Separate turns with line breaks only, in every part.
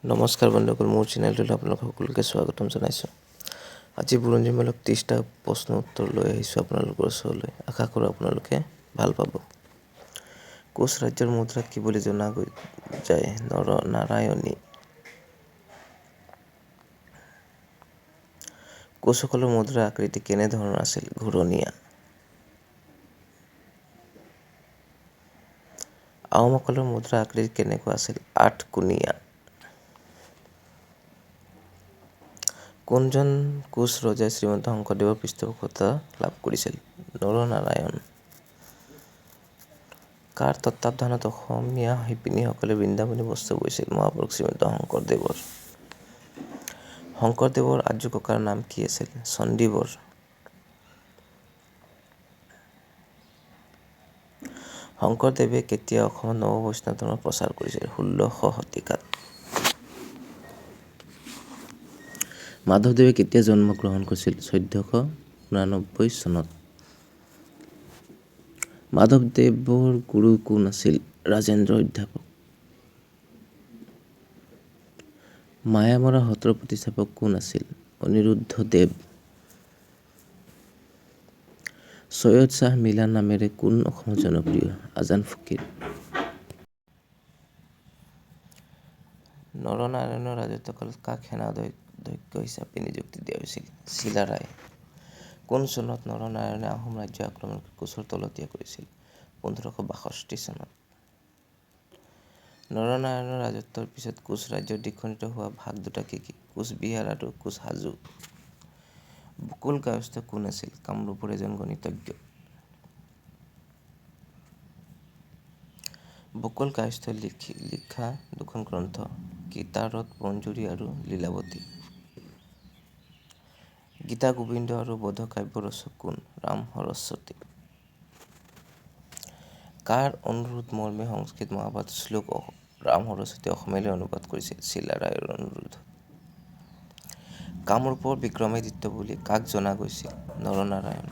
নমস্কাৰ বন্ধুসকল, মোৰ চেনেলটোলৈ আপোনালোক সকলোকে স্বাগতম জনাইছোঁ। আজি বুৰঞ্জীমূলক 30টা প্ৰশ্ন উত্তৰ লৈ আহিছোঁ আপোনালোকৰ ওচৰলৈ। আশা কৰোঁ আপোনালোকে ভাল পাব। কোচ ৰাজ্যৰ মুদ্ৰাক কি বুলি জনা যায়? নৰনাৰায়ণী। কোচসকলৰ মুদ্ৰাৰ আকৃতি কেনে ধৰণৰ আছিল? ঘূৰণীয়া। আহোমসকলৰ মুদ্ৰাৰ আকৃতি কেনেকুৱা আছিল? আঠকোণীয়া। কোনজন কোচ ৰজাই শ্ৰীমন্ত শংকৰদেৱৰ পৃষ্ঠপোষকতা লাভ কৰিছিল? নৰনাৰায়ণ। কাৰ তত্বাৱধানত অসমীয়া শিপিনীসকলে বৃন্দাবনী বস্ত্ৰ বৈছিল? মহাপুৰুষ শ্ৰীমন্ত শংকৰদেৱৰ। শংকৰদেৱৰ আজোককাৰ নাম কি আছিল? চণ্ডীবৰ। শংকৰদেৱে কেতিয়া অসমত নৱবৈষ্ণৱ ধৰ্ম প্ৰচাৰ কৰিছিল? 16শ শতিকাত। মাধৱদেৱে কেতিয়া জন্মগ্ৰহণ কৰিছিল? 1489 চনত। মাধৱদেৱৰ গুৰু কোন আছিল? ৰাজেন্দ্ৰ অধ্যাপক। মায়ামৰা সত্ৰৰ প্ৰতিষ্ঠাপক কোন আছিল? অনিৰুদ্ধদেৱ। চৈয়দ শ্বাহ মিলান নামেৰে কোন অসমত জনপ্ৰিয়? আজান ফকীৰ। নৰনাৰায়ণৰ ৰাজত্বকালত কাক সেনাধ্যক্ষ হিচাপে নিযুক্তি দিয়া হৈছিল? চিলাৰায়। কোন চনত নৰনাৰায়ণে আহোম ৰাজ্য আক্ৰমণ কৰি কোচৰ তলতীয়া কৰিছিল? 1562 চনত। নৰনাৰায়ণৰ ৰাজত্বৰ পিছত কোচ ৰাজ্যৰ দ্বিখণ্ডিত হোৱা ভাগ দুটা কি কি? কোচবিহাৰ আৰু কোচহাজো। বকুল কায়স্থ কোন আছিল? কামৰূপৰ এজন গণিতজ্ঞ। বকুল কায়স্থই লিখা দুখন গ্ৰন্থ গীতাৰথ মঞ্জুৰী আৰু লীলাৱতী। গীতা গোবিন্দ আৰু বোধকাব্যৰ ৰচক কোন? ৰাম সৰস্বতী। কাৰ অনুৰোধ মৰ্মে সংস্কৃত মহাভাৰত শ্লোক ৰাম সৰস্বতীয়ে অসমীয়ালৈ অনুবাদ কৰিছিল? চিলাৰায়ৰ অনুৰোধ। কামৰূপৰ বিক্ৰমাদিত্য বুলি কাক জনা গৈছিল? নৰনাৰায়ণ।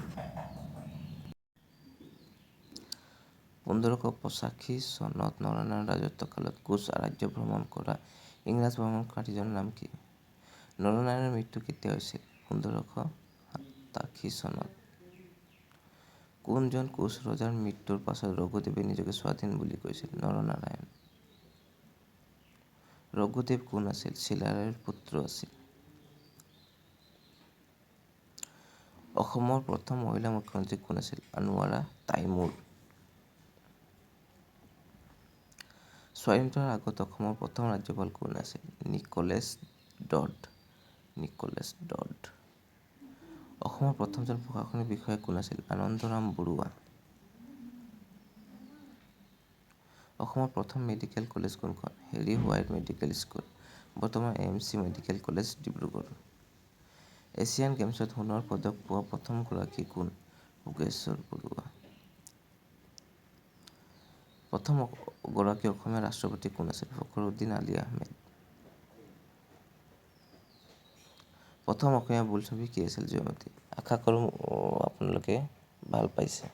1585 চনত নৰনাৰায়ণৰ ৰাজত্বকালত কোচ ৰাজ্য ভ্ৰমণ কৰা ইংৰাজ ভ্ৰমণকাৰীজনৰ নাম কি? নৰনাৰায়ণৰ মৃত্যু কেতিয়া হৈছিল? 1587 চনত। কোনজন কোচ ৰজাৰ মৃত্যুৰ পাছত ৰঘুদেৱে নিজকে স্বাধীন বুলি কৈছিল? নৰনাৰায়ণ। ৰঘুদেৱ কোন আছিল? চিলাৰায়ৰ পুত্ৰ আছিল। অসমৰ প্ৰথম মহিলা মুখ্যমন্ত্ৰী কোন আছিল? আনোৱাৰা তাইমুৰ। স্বাধীনতাৰ আগত অসমৰ প্ৰথম ৰাজ্যপাল কোন আছিল? Nicolas Tod. অসমৰ প্ৰথমজন প্ৰশাসনিক বিষয়া কোন আছিল? আনন্দৰাম বৰুৱা। অসমৰ প্ৰথম মেডিকেল কলেজ কোনখন? হেৰী হোৱাইট মেডিকেল স্কুল, বৰ্তমান AMC medical college, Dibrugarh. Asian গেমছত সোণৰ পদক পোৱা প্ৰথম গৰাকী কোন? ভোগেশ্বৰ বৰুৱা। প্ৰথম গৰাকী অসমীয়া ৰাষ্ট্ৰপতি কোন আছিল? ফখৰুদ্দিন আলি আহমেদ। প্ৰথম অসমীয়া বোলছবি কি আছিল? জয়মতী। আশা কৰোঁ আপোনালোকে ভাল পাইছে।